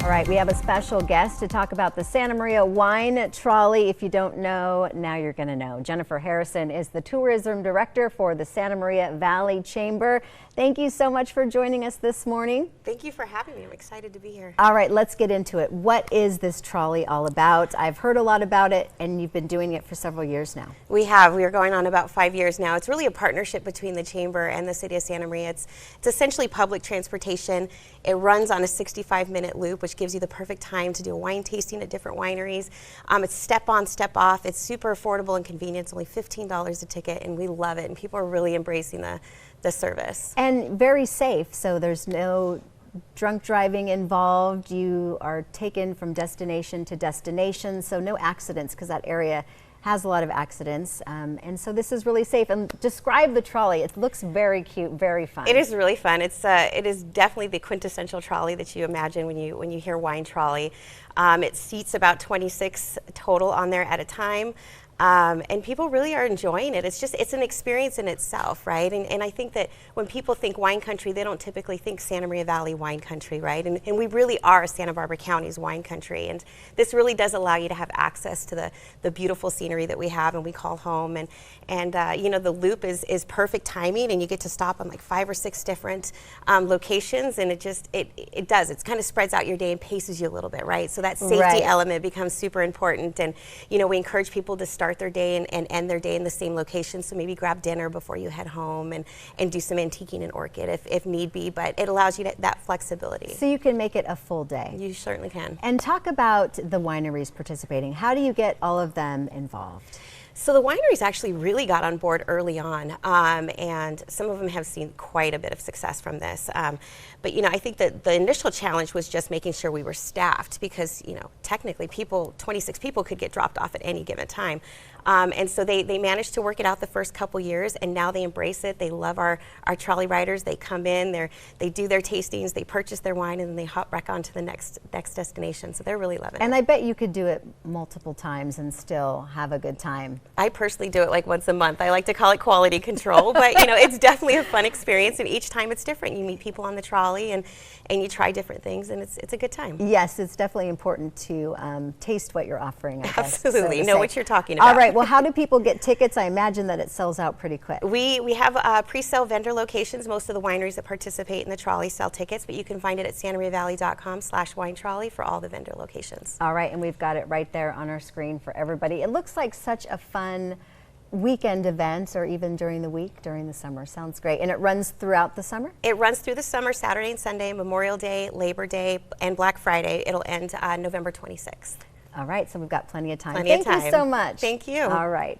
All right, we have a special guest to talk about the Santa Maria Wine Trolley. If you don't know, now you're going to know. Jennifer Harrison is the tourism director for the Santa Maria Valley Chamber. Thank you so much for joining us this morning. Thank you for having me. I'm excited to be here. All right, let's get into it. What is this trolley all about? I've heard a lot about it, and you've been doing it for several years now. We have. We are going on about 5 years now. It's really a partnership between the Chamber and the City of Santa Maria. It's essentially public transportation. It runs on a 65-minute loop, which gives you the perfect time to do a wine tasting at different wineries. It's step on, step off. It's super affordable and convenient. It's only $15 a ticket, and we love it, and people are really embracing the service. And very safe, so there's no drunk driving involved. You are taken from destination to destination, so no accidents, because that area has a lot of accidents, and so this is really safe. And describe the trolley. It looks very cute, very fun. It is really fun. It is definitely the quintessential trolley that you imagine when you hear wine trolley. It seats about 26 total on there at a time. And people really are enjoying it. It's an experience in itself, right? And I think that when people think wine country, they don't typically think Santa Maria Valley wine country, right? And we really are Santa Barbara County's wine country. And this really does allow you to have access to the beautiful scenery that we have and we call home. And you know, the loop is perfect timing, and you get to stop on like 5 or 6 different locations, and it kind of spreads out your day and paces you a little bit, right? So that safety element becomes super important. And you know, we encourage people to start their day and end their day in the same location. So maybe grab dinner before you head home and do some antiquing in Orchid if need be, but it allows you that flexibility. So you can make it a full day. You certainly can. And talk about the wineries participating. How do you get all of them involved? So the wineries actually really got on board early on, and some of them have seen quite a bit of success from this. But you know, I think that the initial challenge was just making sure we were staffed, because you know, technically 26 people could get dropped off at any given time. And so they managed to work it out the first couple years, and now they embrace it. They love our trolley riders. They come in, they do their tastings, they purchase their wine, and then they hop back on to the next destination. So they're really loving it. And I bet you could do it multiple times and still have a good time. I personally do it like once a month. I like to call it quality control, but you know, it's definitely a fun experience, and each time it's different. You meet people on the trolley and you try different things, and it's a good time. Yes, it's definitely important to taste what you're offering, I guess. Absolutely, know what you're talking about. All right, well, how do people get tickets? I imagine that it sells out pretty quick. We have pre-sale vendor locations. Most of the wineries that participate in the trolley sell tickets, but you can find it at santamariavalley.com/winetrolley for all the vendor locations. All right, and we've got it right there on our screen for everybody. It looks like such a fun weekend event, or even during the week, during the summer. Sounds great. And it runs throughout the summer? It runs through the summer, Saturday and Sunday, Memorial Day, Labor Day, and Black Friday. It'll end November 26th. All right, so we've got plenty of time. Thank you so much. Thank you. All right.